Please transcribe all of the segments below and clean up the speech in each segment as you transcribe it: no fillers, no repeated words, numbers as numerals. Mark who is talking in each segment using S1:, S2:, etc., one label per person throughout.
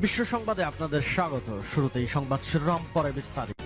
S1: বিশ্ব সংবাদে আপনাদের স্বাগত। শুরুতেই সংবাদ শিরোনাম, পরে বিস্তারিত।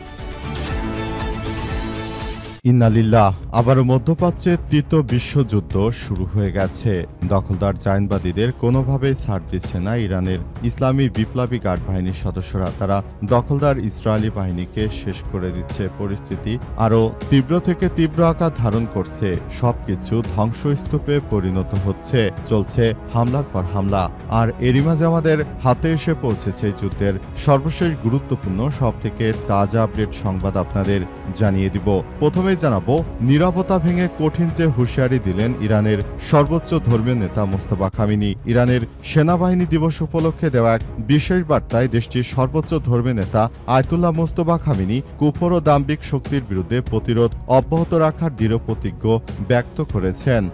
S2: ইন্নালিল্লাহ, আবারও মধ্যপ্রাচ্যে তৃতীয় বিশ্বযুদ্ধ শুরু হয়ে গেছে। দখলদার জায়নবাদীদের কোনোভাবেই ছাড় দিচ্ছে না ইরানের ইসলামী বিপ্লবী গার্ড বাহিনীর সদস্যরা। তারা দখলদার ইসরায়েলি বাহিনীকে শেষ করে দিচ্ছে। পরিস্থিতি আরও তীব্র থেকে তীব্র আকার ধারণ করছে। সবকিছু ধ্বংসস্তূপে পরিণত হচ্ছে। চলছে হামলার পর হামলা। আর এরই মাঝে আমাদের হাতে এসে পৌঁছেছে যুদ্ধের সর্বশেষ গুরুত্বপূর্ণ সবথেকে তাজা আপডেট সংবাদ আপনাদের জানিয়ে দিব। প্রথমে জানাবো, নীরবতা ভেঙে কঠিন যে হুঁশিয়ারি দিলেন ইরানের সর্বোচ্চ ধর্মীয় নেতা মোস্তফা খামেনি। ইরানের সেনাবাহিনী দিবস উপলক্ষে দেওয়া এক বিশেষ বার্তায় দেশটির সর্বোচ্চ ধর্মীয় নেতা আয়াতুল্লাহ মোস্তফা খামেনি কুফর ও দাম্ভিক শক্তির বিরুদ্ধে প্রতিরোধ অব্যাহত রাখার দৃঢ় প্রতিজ্ঞ ব্যক্ত করেছেন।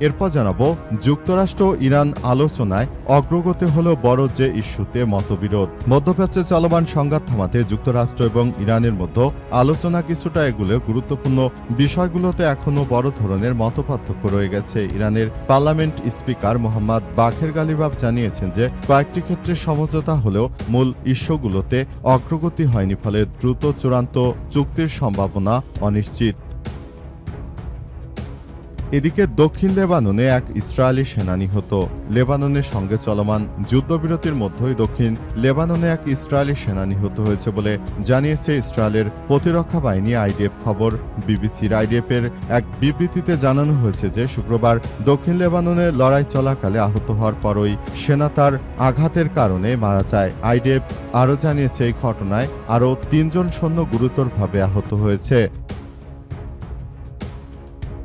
S2: এরপর জানাবো, যুক্তরাষ্ট্র ইরান আলোচনায় অগ্রগতি হল বড় যে ইস্যুতে মতবিরোধ। মধ্যপ্রাচ্যে চলমান সংঘাত থামাতে যুক্তরাষ্ট্র এবং ইরানের মধ্যে আলোচনা কিছুটা এগুলো গুরুত্বপূর্ণ বিষয়গুলোতে এখনও বড় ধরনের মতপার্থক্য রয়ে গেছে। ইরানের পার্লামেন্ট স্পিকার মোহাম্মদ বাখের গালিবাফ জানিয়েছেন যে কয়েকটি ক্ষেত্রে সমঝোতা হলেও মূল ইস্যুগুলোতে অগ্রগতি হয়নি, ফলে দ্রুত চূড়ান্ত চুক্তির সম্ভাবনা অনিশ্চিত। এদিকে দক্ষিণ লেবাননে এক ইসরায়েলি সেনা নিহত। লেবাননের সঙ্গে চলমান যুদ্ধবিরতির মধ্যেই দক্ষিণ লেবাননে এক ইসরায়েলি সেনা নিহত হয়েছে বলে জানিয়েছে ইসরায়েলের প্রতিরক্ষা বাহিনী আইডিএফ। খবর বিবিসির। আইডিএফের এক বিবৃতিতে জানানো হয়েছে যে শুক্রবার দক্ষিণ লেবাননে লড়াই চলাকালে আহত হওয়ার পরই সেনা তার আঘাতের কারণে মারা যায়। আইডিএফ আরও জানিয়েছে এই ঘটনায় আরও ৩ জন সৈন্য গুরুতরভাবে আহত হয়েছে।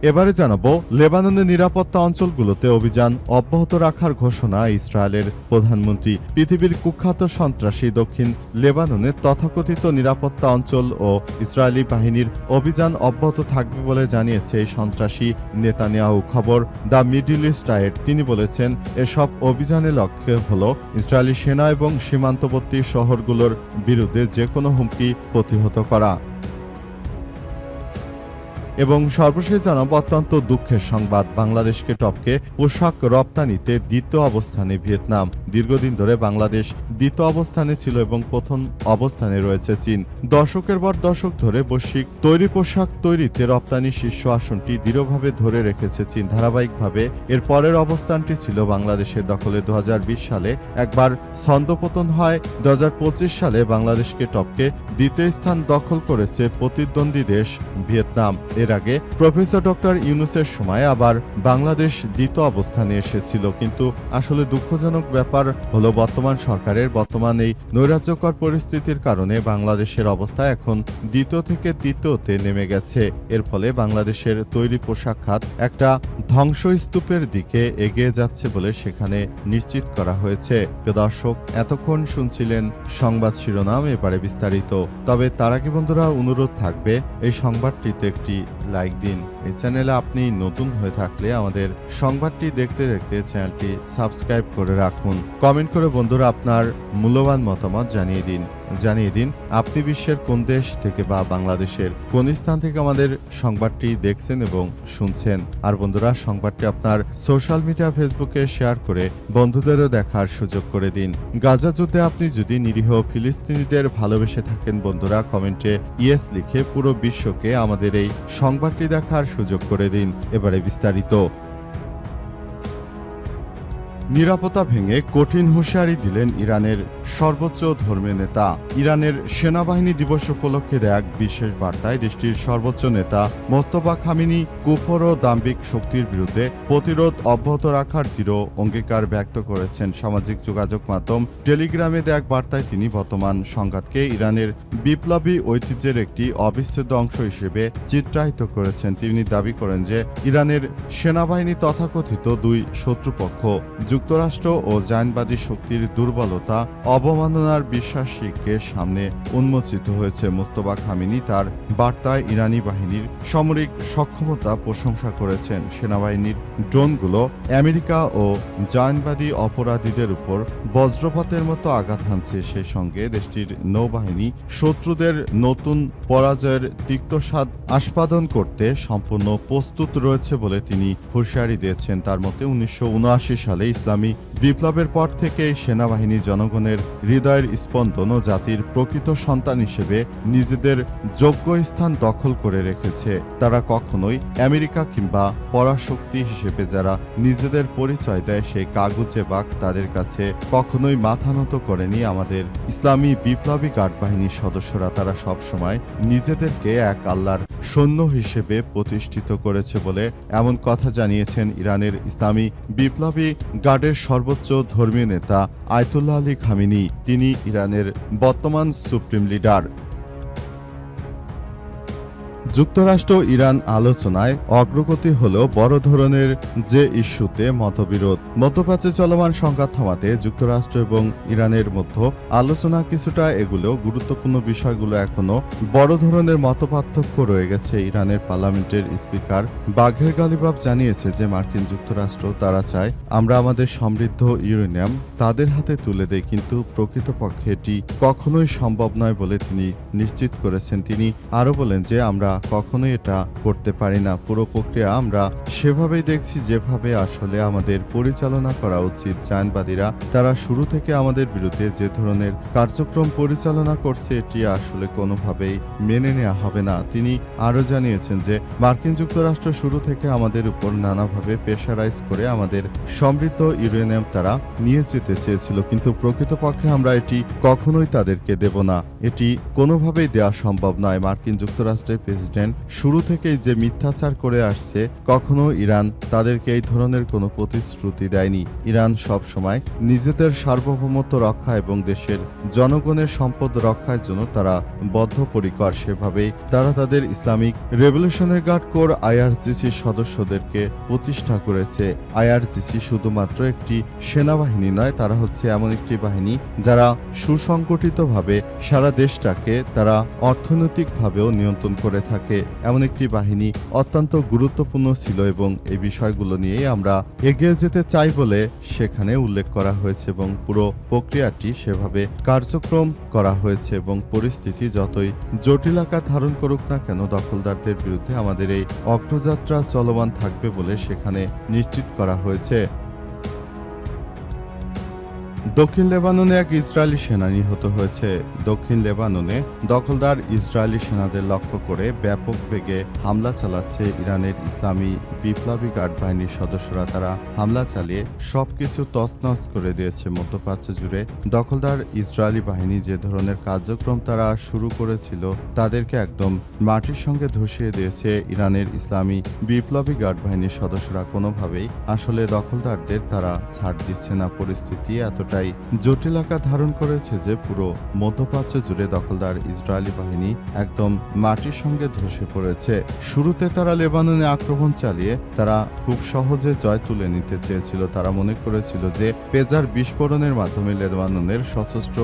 S2: এবারে জানাবো, লেবাননের নিরাপত্তা অঞ্চলগুলোতে অভিযান অব্যাহত রাখার ঘোষণা ইসরায়েলের প্রধানমন্ত্রী। পৃথিবীর কুখ্যাত সন্ত্রাসী দক্ষিণ লেবাননের তথাকথিত নিরাপত্তা অঞ্চল ও ইসরায়েলি বাহিনীর অভিযান অব্যাহত থাকবে বলে জানিয়েছে এই সন্ত্রাসী নেতানিয়াহু। খবর দ্য মিডল ইস্ট আই। তিনি বলেছেন, এসব অভিযানের লক্ষ্য হল ইসরায়েলি সেনা এবং সীমান্তবর্তী শহরগুলোর বিরুদ্ধে যে কোনো হুমকি প্রতিহত করা। এবং সর্বশেষ জানাবো, অত্যন্ত দুঃখের সংবাদ, বাংলাদেশকে টপকে পোশাক রপ্তানিতে দ্বিতীয় অবস্থানে ভিয়েতনাম। দীর্ঘদিন ধরে বাংলাদেশ দ্বিতীয় অবস্থানে ছিল এবং প্রথম অবস্থানে রয়েছে চীন। দশকের পর দশক ধরে বৈশ্বিক তৈরি পোশাক তৈরিতে রপ্তানি শীর্ষ আসনটি দৃঢ়ভাবে ধরে রেখেছে চীন। ধারাবাহিকভাবে এর পরের অবস্থানটি ছিল বাংলাদেশের দখলে। 2020 সালে একবার ছন্দপতন হয়। 2025 সালে বাংলাদেশকে টপকে দ্বিতীয় স্থান দখল করেছে প্রতিদ্বন্দ্বী দেশ ভিয়েতনাম। এর আগে প্রফেসর ডক্টর ইউনূসের সময় আবার বাংলাদেশ দ্বিতীয় অবস্থানে এসেছিল। কিন্তু আসলে দুঃখজনক ব্যাপার হলো বর্তমান সরকারের বর্তমান এই নৈরাজ্যকর পরিস্থিতির কারণে বাংলাদেশের অবস্থা এখন দ্বিতীয় থেকে তৃতীয়তে নেমে গেছে। এর ফলে বাংলাদেশের তৈরি পোশাক খাত একটা ধ্বংসস্তূপের দিকে এগিয়ে যাচ্ছে বলে সেখানে নিশ্চিত করা হয়েছে। প্রিয় দর্শক, এতক্ষণ শুনছিলেন সংবাদ শিরোনাম, এবারে বিস্তারিত। তবে তার আগে বন্ধুরা অনুরোধ থাকবে, এই সংবাদটিতে একটি লাইক দিন। এই চ্যানেলে আপনি নতুন হয়ে থাকলে আমাদের সংবাদটি দেখতে দেখতে চ্যানেলটি সাবস্ক্রাইব করে রাখুন। কমেন্ট করে বন্ধুরা আপনার মূল্যবান মতামত জানিয়ে দিন আপনি বিশ্বের কোন দেশ থেকে বা বাংলাদেশের কোন স্থান থেকে আমাদের সংবাদটি দেখছেন এবং শুনছেন। আর বন্ধুরা, সংবাদটি আপনার সোশ্যাল মিডিয়া ফেসবুকে শেয়ার করে বন্ধুদেরও দেখার সুযোগ করে দিন। গাজা যুদ্ধে আপনি যদি নিরীহ ফিলিস্তিনিদের ভালোবেসে থাকেন বন্ধুরা, কমেন্টে ইয়েস লিখে পুরো বিশ্বকে আমাদের এই সংবাদটি দেখার সুযোগ করে দিন। এবারে বিস্তারিত। নিরাপত্তা ভেঙে কঠিন হুঁশিয়ারি দিলেন ইরানের সর্বোচ্চ ধর্মীয় নেতা। ইরানের সেনাবাহিনী দিবস উপলক্ষে দেয়া এক বিশেষ বার্তায় দেশটির সর্বোচ্চ নেতা মোস্তফা খামেনি কুফর ও দাম্ভিক শক্তির বিরুদ্ধে প্রতিরোধ অব্যাহত রাখার দৃঢ় অঙ্গীকার ব্যক্ত করেছেন। সামাজিক যোগাযোগ মাধ্যম টেলিগ্রামে দেয়া এক বার্তায় তিনি বর্তমান সংঘাতকে ইরানের বিপ্লবী ঐতিহ্যের একটি অবিচ্ছেদ্য অংশ হিসেবে চিত্রায়িত করেছেন। তিনি দাবি করেন যে ইরানের সেনাবাহিনী তথাকথিত দুই শত্রুপক্ষ যুক্তরাষ্ট্র ও জায়নবাদী শক্তির দুর্বলতা অবমাননার বিশ্বাসীকে সামনে উন্মোচিত হয়েছে। মোস্তফা খামেনি তার বার্তায় ইরানি বাহিনীর সামরিক সক্ষমতা প্রশংসা করেছেন। সেনাবাহিনীর ড্রোনগুলো আমেরিকা ও জায়নবাদী অপরাধীদের উপর বজ্রপাতের মতো আঘাত হানছে। সেই সঙ্গে দেশটির নৌবাহিনী শত্রুদের নতুন পরাজয়ের তিক্তস্বাদ আস্বাদন করতে সম্পূর্ণ প্রস্তুত রয়েছে বলে তিনি হুঁশিয়ারি দিয়েছেন। তার মতে 1979 সালে ইসলামী বিপ্লবের পর থেকেই সেনাবাহিনী জনগণের হৃদয়ের স্পন্দন ও জাতির প্রকৃত সন্তান হিসেবে নিজেদের যোগ্য স্থান দখল করে রেখেছে। তারা কখনোই আমেরিকা কিংবা পরাশক্তি হিসেবে যারা নিজেদের পরিচয় দেয় সেই কাগুজে বাঘ তাদের কাছে কখনোই মাথা নত করেনি আমাদের ইসলামী বিপ্লবী গার্ড বাহিনীর সদস্যরা। তারা সবসময় নিজেদেরকে এক আল্লাহর সৈন্য হিসেবে প্রতিষ্ঠিত করেছে বলে এমন কথা জানিয়েছেন ইরানের ইসলামী বিপ্লবী গার্ডের সর্বোচ্চ ধর্মীয় নেতা আয়াতুল্লাহ আলী খামেনি। তিনি ইরানের বর্তমান সুপ্রিম লিডার। যুক্তরাষ্ট্র ইরান আলোচনায় অগ্রগতি হলেও বড় ধরনের যে ইস্যুতে মতবিরোধ। মধ্যপ্রাচ্যে চলমান সংঘাত থামাতে যুক্তরাষ্ট্র এবং ইরানের মধ্যে আলোচনা কিছুটা এগুলো গুরুত্বপূর্ণ বিষয়গুলো এখনো বড় ধরনের মতপার্থক্য রয়ে গেছে। ইরানের পার্লামেন্টের স্পিকার বাঘের গালিবাফ জানিয়েছে যে মার্কিন যুক্তরাষ্ট্র তারা চায় আমরা আমাদের সমৃদ্ধ ইউরেনিয়াম তাদের হাতে তুলে দেই, কিন্তু প্রকৃতপক্ষে এটি কখনোই সম্ভব নয় বলে তিনি নিশ্চিত করেছেন। তিনি আরও বলেন যে আমরা কখনোই এটা করতে পারি না। পুরো প্রক্রিয়া আমরা সেভাবেই দেখছি যেভাবে আসলে আমাদের পরিচালনা করা উচিত। জায়নবাদীরা তারা শুরু থেকে আমাদের বিরুদ্ধে যে ধরনের কার্যক্রম পরিচালনা করছে এটি আসলে কোনোভাবেই মেনে নেওয়া হবে না। তিনি আরও জানিয়েছেন যে মার্কিন যুক্তরাষ্ট্র শুরু থেকে আমাদের উপর নানাভাবে প্রেশারাইজ করে আমাদের সমৃদ্ধ ইউরেনিয়াম তারা নিয়ে যেতে চেয়েছিল, কিন্তু প্রকৃতপক্ষে আমরা এটি কখনোই তাদেরকে দেব না। এটি কোনোভাবেই দেওয়া সম্ভব নয়। মার্কিন যুক্তরাষ্ট্রের প্রেসিডেন্ট শুরু থেকেই যে মিথ্যাচার করে আসছে, কখনো ইরান তাদেরকে এই ধরনের কোনো প্রতিশ্রুতি দেয়নি। ইরান সব সময় নিজেদের সার্বভৌমত্ব রক্ষা এবং দেশের জনগণের সম্পদ রক্ষার জন্য তারা বদ্ধপরিকর। সেভাবেই তারা তাদের ইসলামিক রেভলিউশনারি গার্ড কোর আইআরজিসির সদস্যদেরকে প্রতিষ্ঠা করেছে। আইআরজিসি শুধুমাত্র একটি সেনাবাহিনী নয়, তারা হচ্ছে এমন একটি বাহিনী যারা সুসংগঠিতভাবে সারা দেশটাকে তারা অর্থনৈতিকভাবেও নিয়ন্ত্রণ করে থাকে। এমন একটি বাহিনী অত্যন্ত গুরুত্বপূর্ণ ছিল এবং এই বিষয়গুলো নিয়েই আমরা এগিয়ে যেতে চাই বলে সেখানে উল্লেখ করা হয়েছে এবং পুরো প্রক্রিয়াটি সেভাবে কার্যক্রম করা হয়েছে এবং পরিস্থিতি যতই জটিল আকার ধারণ করুক না কেন দখলদারদের বিরুদ্ধে আমাদের এই অগ্রযাত্রা চলমান থাকবে বলে সেখানে নিশ্চিত করা হয়েছে। দক্ষিণ লেবাননে এক ইসরায়েলি সেনা নিহত হয়েছে। দক্ষিণ লেবাননে দখলদার ইসরায়েলি সেনাদের লক্ষ্য করে ব্যাপক বেগে হামলা চালাচ্ছে ইরানের ইসলামী বিপ্লবী গার্ড বাহিনীর সদস্যরা। তারা হামলা চালিয়ে সবকিছু তছনছ করে দিয়েছে। মধ্যপ্রাচ্য জুড়ে দখলদার ইসরায়েলি বাহিনী যে ধরনের কার্যক্রম তারা শুরু করেছিল তাদেরকে একদম মাটির সঙ্গে ধসিয়ে দিয়েছে ইরানের ইসলামী বিপ্লবী গার্ড বাহিনীর সদস্যরা। কোনোভাবেই আসলে দখলদারদের তারা ছাড় দিচ্ছে না। পরিস্থিতি এতটাই জটিল আকার ধারণ করেছে যে পুরো মধ্যপ্রাচ্য জুড়ে দখলদার ইসরায়েলি বাহিনী একদম মাটির সঙ্গে ধসে পড়েছে। শুরুতে তারা লেবাননে আক্রমণ চালিয়ে তারা খুব সহজে জয় তুলে নিতে চেয়েছিল। তারা মনে করেছিল যে পেজার বিস্ফোরণের মাধ্যমে লেবাননের সশস্ত্র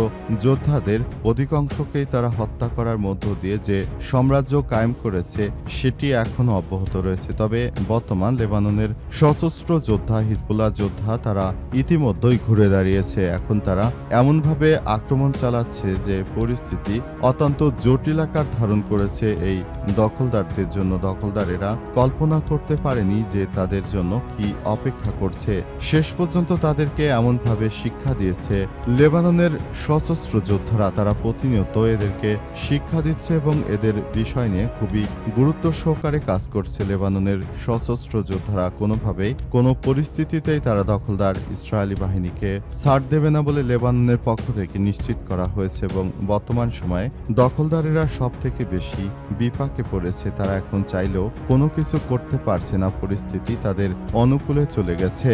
S2: যোদ্ধাদের অধিকাংশকেই তারা হত্যা করার মধ্য দিয়ে যে সাম্রাজ্য কায়েম করেছে সেটি এখনো অব্যাহত রয়েছে। তবে বর্তমান লেবাননের সশস্ত্র যোদ্ধা হিজবুল্লাহ যোদ্ধা তারা ইতিমধ্যেই ঘুরে দাঁড়িয়েছে। এখন তারা এমনভাবে আক্রমণ চালাচ্ছে যে পরিস্থিতি অত্যন্ত জটিল আকার ধারণ করেছে এই দখলদারদের জন্য। দখলদারেরা কল্পনা করতে পারেনি যে তাদের জন্য কি অপেক্ষা করছে। শেষ পর্যন্ত তাদেরকে এমনভাবে শিক্ষা দিয়েছে লেবাননের সশস্ত্র যোদ্ধারা। তারা প্রতিনিয়ত এদেরকে শিক্ষা দিচ্ছে এবং এদের বিষয় নিয়ে খুবই গুরুত্ব সহকারে কাজ করছে লেবাননের সশস্ত্র যোদ্ধারা। কোনোভাবেই কোনো পরিস্থিতিতেই তারা দখলদার ইসরায়েলি বাহিনীকে ছাড় দেবে না বলে লেবাননের পক্ষ থেকে নিশ্চিত করা হয়েছে এবং বর্তমান সময়ে দখলদারেরা সব থেকে বেশি বিপাকে পড়েছে। তারা এখন চাইলেও কোনো কিছু করতে পারছে না। পরিস্থিতি তাদের অনুকূলে চলে গেছে।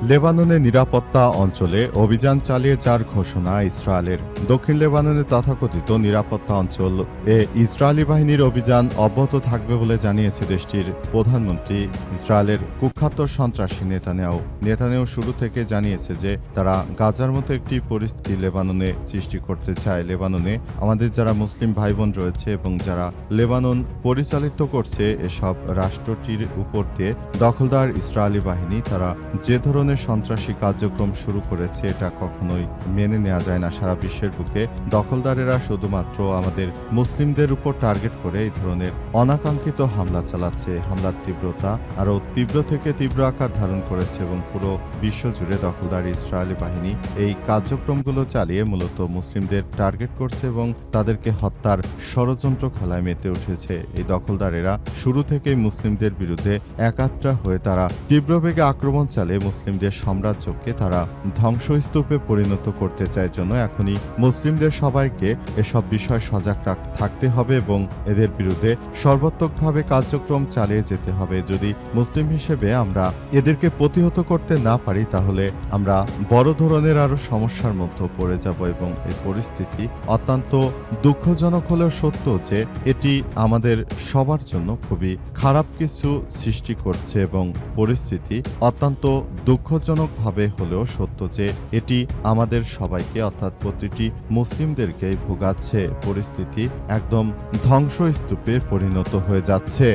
S2: লেবাননের নিরাপত্তা অঞ্চলে অভিযান চালিয়ে যাওয়ার ঘোষণা ইসরায়েলের। দক্ষিণ লেবাননের তথাকথিত নিরাপত্তা অঞ্চল ইসরায়েলি বাহিনীর অভিযান অব্যাহত থাকবে বলে জানিয়েছে দেশটির প্রধানমন্ত্রী ইসরায়েলের কুখ্যাত সন্ত্রাসী নেতানিয়াহু শুরু থেকে জানিয়েছে যে তারা গাজার মতো একটি পরিস্থিতি লেবাননে সৃষ্টি করতে চায়। লেবাননে আমাদের যারা মুসলিম ভাই বোন রয়েছে এবং যারা লেবানন পরিচালিত করছে এসব রাষ্ট্রটির উপর দিয়ে দখলদার ইসরায়েলি বাহিনী তারা যে ধরনের ধরনের সন্ত্রাসী কার্যক্রম শুরু করেছে এটা কখনোই মেনে নেওয়া যায় না। সারা বিশ্বের বুকে দখলদারেরা শুধুমাত্র আমাদের মুসলিমদের উপর টার্গেট করে এই ধরনের অনাকাঙ্ক্ষিত হামলা চালাচ্ছে। হামলার তীব্রতা আরও তীব্র থেকে তীব্র আকার ধারণ করেছে এবং পুরো বিশ্বজুড়ে দখলদার ইসরায়েলি বাহিনী এই কার্যক্রমগুলো চালিয়ে মূলত মুসলিমদের টার্গেট করছে এবং তাদেরকে হত্যার ষড়যন্ত্র খেলায় মেতে উঠেছে। এই দখলদারেরা শুরু থেকেই মুসলিমদের বিরুদ্ধে একাত্রা হয়ে তারা তীব্র বেগে আক্রমণ চালিয়ে মুসলিমদের সাম্রাজ্যকে তারা ধ্বংসস্তূপে পরিণত করতে চায়। জন্য এখনই মুসলিমদের সবাইকে এসব বিষয় সজাগ থাকতে হবে এবং এদের বিরুদ্ধে সর্বাত্মকভাবে কার্যক্রম চালিয়ে যেতে হবে। যদি মুসলিম হিসেবে আমরা এদেরকে প্রতিহত করতে না পারি তাহলে আমরা বড় ধরনের আরো সমস্যার মধ্যে পড়ে যাব এবং এই পরিস্থিতি অত্যন্ত দুঃখজনক হলেও সত্য যে এটি আমাদের সবার জন্য খুবই খারাপ কিছু সৃষ্টি করছে এবং পরিস্থিতি অত্যন্ত দুঃখজনকভাবে হলেও সত্য যে এটি আমাদের সবাইকে অর্থাৎ প্রতিটি মুসলিমদেরকে ভোগাচ্ছে। পরিস্থিতি একদম ধ্বংসস্তূপে পরিণত হয়ে যাচ্ছে।